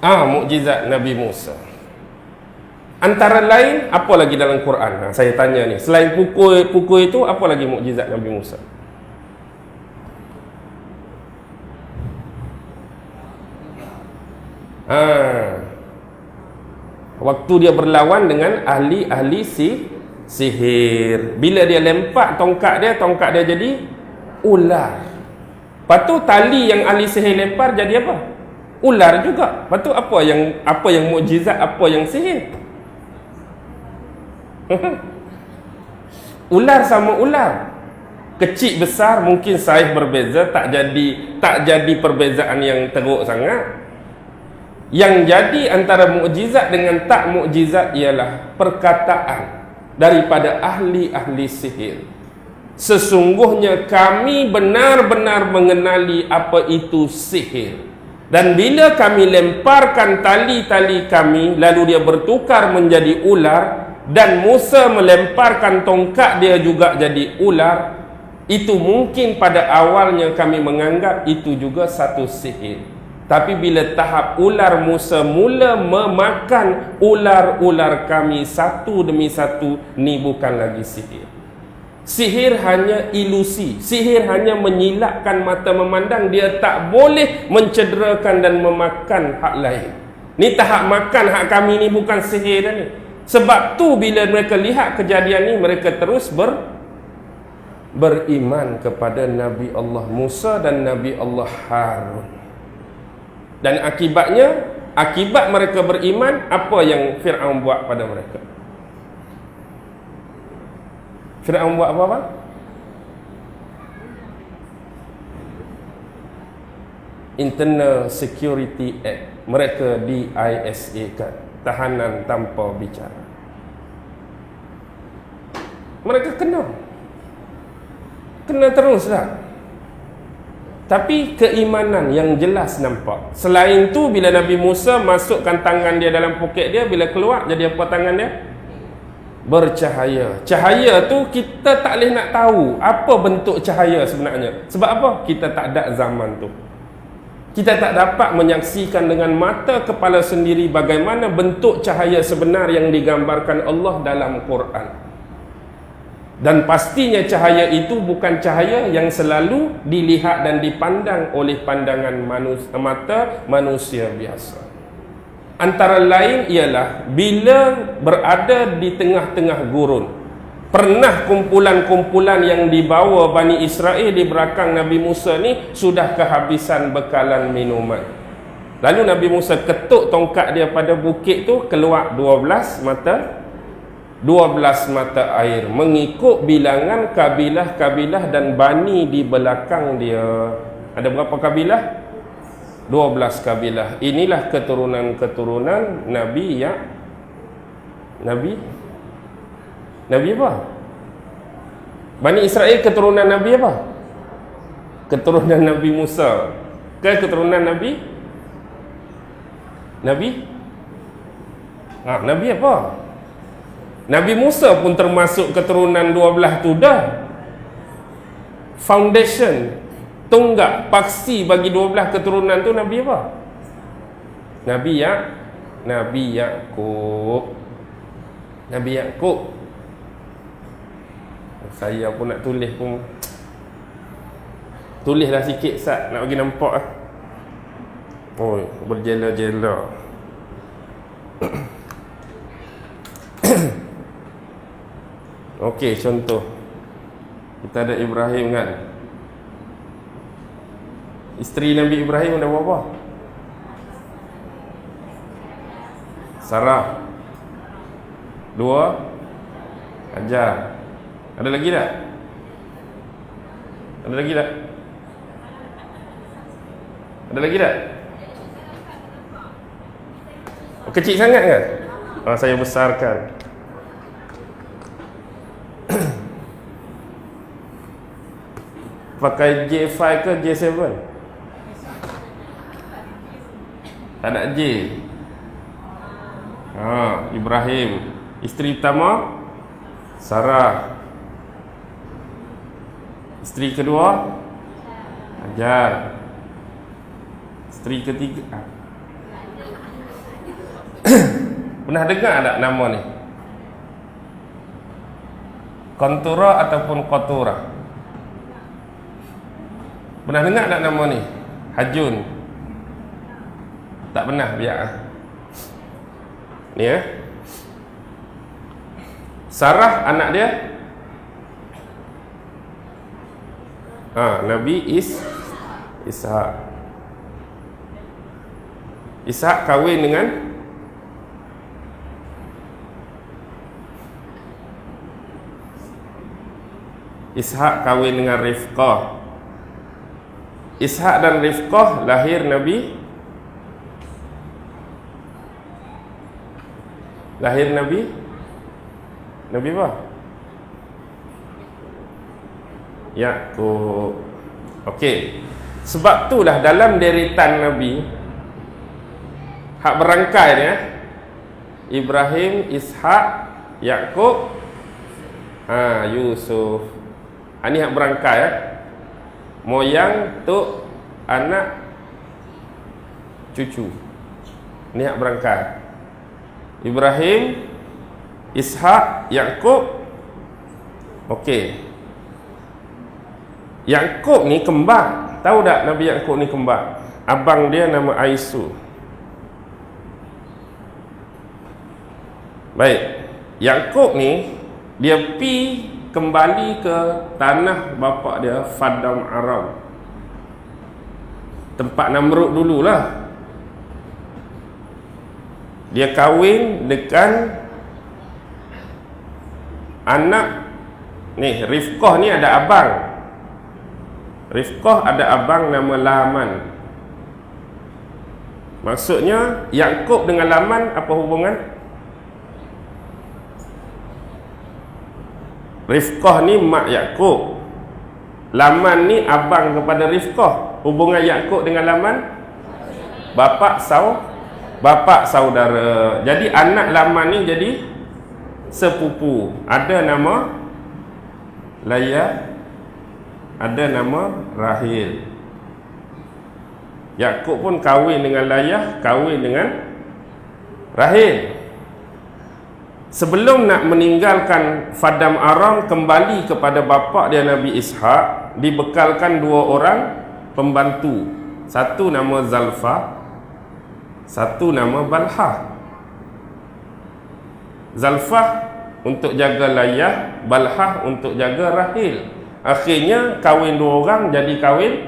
Mukjizat Nabi Musa. Antara lain, apa lagi dalam Quran? Saya tanya ni, selain pukul itu, apa lagi mukjizat Nabi Musa? Waktu dia berlawan dengan ahli-ahli sihir. Bila dia lempak tongkat dia jadi ular. Lepas tu tali yang ahli sihir lempar jadi apa? Ular juga. Lepas tu apa yang mukjizat, apa yang sihir? Ular sama ular. Kecil besar mungkin saiz berbeza, tak jadi perbezaan yang teruk sangat. Yang jadi antara mukjizat dengan tak mukjizat ialah perkataan daripada ahli-ahli sihir. Sesungguhnya kami benar-benar mengenali apa itu sihir. Dan bila kami lemparkan tali-tali kami, lalu dia bertukar menjadi ular, dan Musa melemparkan tongkat dia juga jadi ular, itu mungkin pada awalnya kami menganggap itu juga satu sihir. Tapi bila tahap ular Musa mula memakan ular-ular kami satu demi satu, ni bukan lagi sihir. Sihir hanya ilusi. Sihir hanya menyilapkan mata memandang. Dia tak boleh mencederakan dan memakan hak lain. Ni tahap makan hak kami ni bukan sihir dah ni. Sebab tu bila mereka lihat kejadian ni, mereka terus beriman kepada Nabi Allah Musa dan Nabi Allah Harun. Dan akibat mereka beriman, apa yang Fir'aun buat pada mereka? Fir'aun buat apa? Internal Security Act. Mereka di-ISA kan, tahanan tanpa bicara. Mereka kena teruslah. Tapi keimanan yang jelas nampak. Selain tu, bila Nabi Musa masukkan tangan dia dalam poket dia, bila keluar jadi apa tangan dia? Bercahaya. Cahaya tu kita tak boleh nak tahu apa bentuk cahaya sebenarnya. Sebab apa? Kita tak ada zaman tu. Kita tak dapat menyaksikan dengan mata kepala sendiri bagaimana bentuk cahaya sebenar yang digambarkan Allah dalam Quran. Dan pastinya cahaya itu bukan cahaya yang selalu dilihat dan dipandang oleh pandangan mata manusia biasa. Antara lain ialah bila berada di tengah-tengah gurun. Pernah kumpulan-kumpulan yang dibawa Bani Israel di belakang Nabi Musa ni sudah kehabisan bekalan minuman. Lalu Nabi Musa ketuk tongkat dia pada bukit tu, keluar 12 mata air mengikut bilangan kabilah-kabilah dan bani di belakang dia. Ada berapa kabilah? 12 kabilah. Inilah keturunan-keturunan Nabi apa? Bani Israel keturunan Nabi apa? Keturunan Nabi Musa. Keturunan Nabi apa? Nabi Musa pun termasuk keturunan 12 tu dah. Foundation, tunggak, paksi bagi 12 keturunan tu Nabi apa? Nabi Yaqub. Saya pun nak tulis pun. Tulislah sikit Ustaz, nak bagi nampak lah. Oh, berjela-jela. Okey, contoh. Kita ada Ibrahim kan. Isteri Nabi Ibrahim ada berapa? Sarah. 2. Hajar. Ada lagi tak? Ada lagi tak? Kecil sangat kan? Saya besarkan. Pakai J5 ke J7? Tak ada J. Ibrahim. Isteri pertama Sarah. Isteri kedua Hajar. Isteri ketiga Pernah dengar tak nama ni? Kontura ataupun Kotura? Pernah dengar tak nama ni? Hajun? Tak pernah, biar ni Sarah anak dia Nabi Ishak. Ishak kahwin dengan Rifqah. Ishak dan Rifqah lahir Nabi apa? Yaqub. Okey. Sebab itulah dalam deretan Nabi hak berangkai ni Ibrahim, Ishak, Yaqub, Yusuf. Ini hak berangkai moyang tu anak cucu. Ini hak berangkai. Ibrahim, Ishak, Yaqub. Okey. Yaqub ni kembar. Tahu tak Nabi Yaqub ni kembar? Abang dia nama Aisu. Baik. Yaqub ni dia pi kembali ke tanah bapa dia, Fadam Aram. Tempat Namrud dululah. Dia kahwin dengan anak ni, Rifqah ni ada abang. Rifqah ada abang nama Laman. Maksudnya Yaqub dengan Laman apa hubungan? Rifqah ni mak Yaqub, Laman ni abang kepada Rifqah. Hubungan Yaqub dengan Laman bapa saudara. Jadi anak Laman ni jadi sepupu. Ada nama Laya, ada nama Rahil. Yaqub pun kahwin dengan Layah, kahwin dengan Rahil. Sebelum nak meninggalkan Fadam Aram, kembali kepada bapa dia Nabi Ishak, dibekalkan 2 orang pembantu. Satu nama Zalfa, satu nama Balhah. Zalfah untuk jaga Layah, Balhah untuk jaga Rahil. Akhirnya kahwin 2 orang jadi kahwin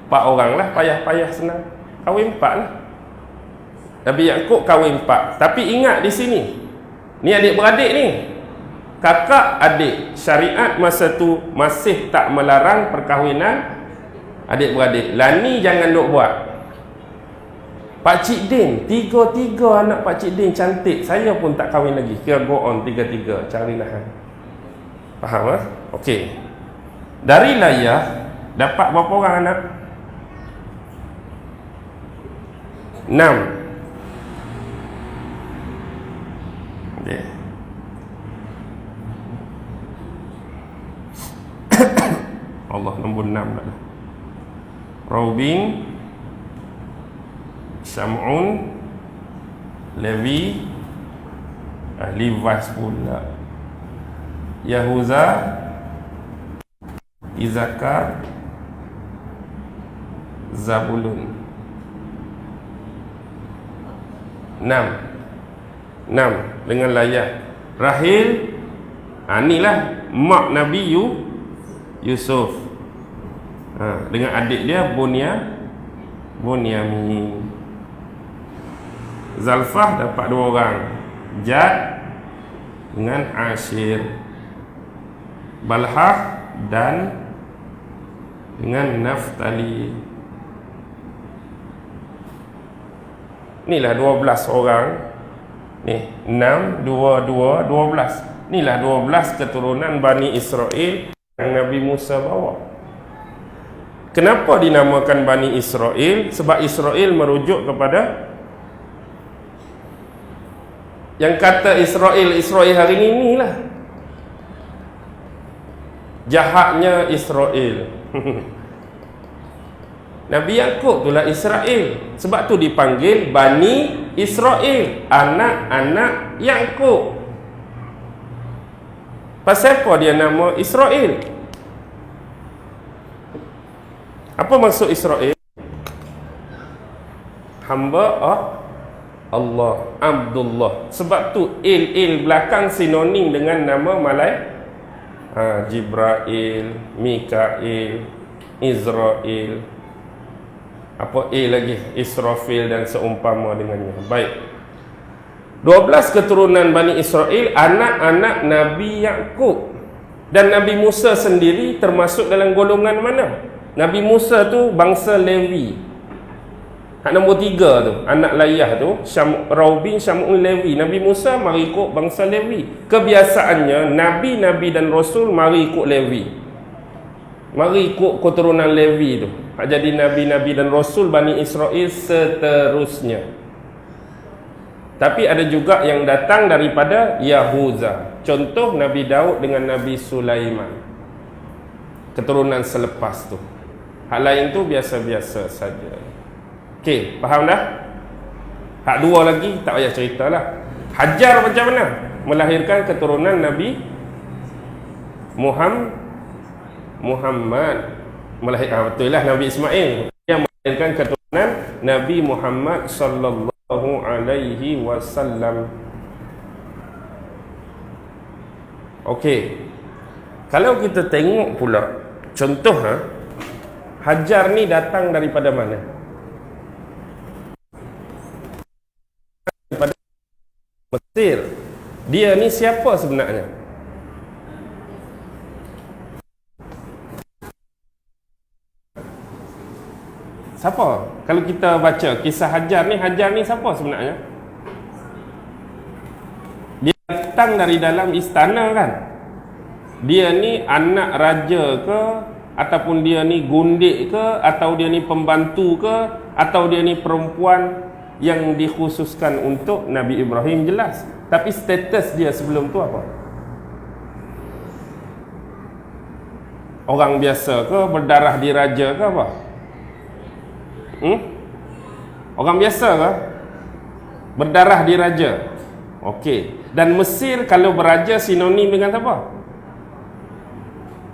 4 orang lah. Payah-payah senang, kahwin 4 lah. Nabi Yaqub kahwin 4. Tapi ingat di sini, ni adik-beradik ni, kakak adik. Syariat masa tu masih tak melarang perkahwinan adik-beradik. Lani jangan duk buat. Pakcik Din, 3 anak Pakcik Din cantik, saya pun tak kahwin lagi. Kira go on 3 cari nahan. Faham Okey. Dari Layah dapat berapa orang anak? 6. Okay. Allah, nombor 6 dah. Raubin, Syam'un, Levi, Levi's pula, Yahuza, Izakar, Zabulun. 6 dengan Layah. Rahil, inilah mak Nabi Yusuf, dengan adik dia Bunyamin. Zalfah dapat 2 orang, Jad dengan Ashir. Balhah dan dengan Naftali. Inilah 12 orang. Ni 6, 2, 12. Inilah 12 keturunan Bani Israel yang Nabi Musa bawa. Kenapa dinamakan Bani Israel? Sebab Israel merujuk kepada yang kata Israel hari ini lah. Jahatnya Israel. Nabi Yaqub itulah Israel. Sebab tu dipanggil Bani Israel, anak-anak Yaqub. Pasal apa dia nama Israel? Apa maksud Israel? Hamba Allah, Abdullah. Sebab tu il belakang sinonim dengan nama Jibrail, Mikail, Israel. Apa lagi? Israfil dan seumpama dengannya. Baik. 12 keturunan Bani Israel, anak-anak Nabi Yaqub. Dan Nabi Musa sendiri termasuk dalam golongan mana? Nabi Musa tu bangsa Lewi. Hak nombor 3 tu, anak layah tu, Raubin, Syamu'un, Lewi. Nabi Musa mari ikut bangsa Lewi. Kebiasaannya Nabi-Nabi dan Rasul mari ikut Lewi. Mari ikut keturunan Lewi tu. Jadi Nabi-Nabi dan Rasul Bani Israel seterusnya. Tapi ada juga yang datang daripada Yahuza. Contoh Nabi Daud dengan Nabi Sulaiman, keturunan selepas tu. Hak lain tu biasa-biasa saja. Okey, faham dah? Hak dua lagi tak payah ceritalah. Hajar macam mana? Melahirkan keturunan Nabi Muhammad. Betul lah, Nabi Ismail yang melahirkan keturunan Nabi Muhammad sallallahu alaihi wasallam. Okey. Kalau kita tengok pula contoh Hajar ni datang daripada mana? Daripada Mesir. Dia ni siapa sebenarnya? Siapa? Kalau kita baca kisah Hajar ni siapa sebenarnya? Dia datang dari dalam istana kan? Dia ni anak raja ke? Ataupun dia ni gundik ke? Atau dia ni pembantu ke? Atau dia ni perempuan yang dikhususkan untuk Nabi Ibrahim? Jelas. Tapi status dia sebelum tu apa? Orang biasa ke? Berdarah di raja ke apa? Orang biasa ke? Berdarah di raja. Okey. Dan Mesir kalau beraja sinonim dengan apa?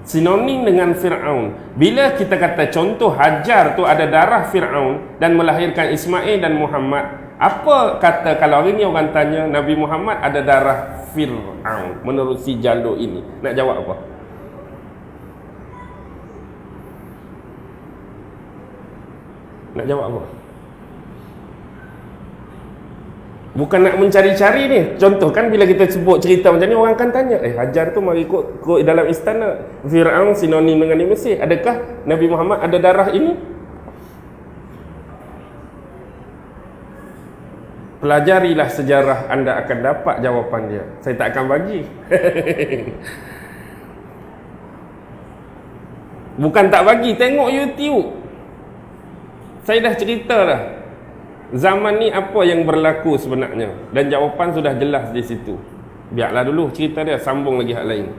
Sinonim dengan Fir'aun. Bila kita kata contoh Hajar tu ada darah Fir'aun dan melahirkan Ismail dan Muhammad, apa kata kalau hari ni orang tanya Nabi Muhammad ada darah Fir'aun menurut si jalur ini? Nak jawab apa? Nak jawab apa? Bukan nak mencari-cari ni. Contoh kan bila kita sebut cerita macam ni, orang akan tanya, Hajar tu mari ikut dalam istana Fir'aun sinonim dengan di Mesir. Adakah Nabi Muhammad ada darah ini? Pelajarilah sejarah, anda akan dapat jawapan dia. Saya tak akan bagi. Bukan tak bagi, tengok YouTube. Saya dah cerita dah. Zaman ni apa yang berlaku sebenarnya. Dan jawapan sudah jelas di situ. Biarlah dulu cerita dia, sambung lagi hal lain.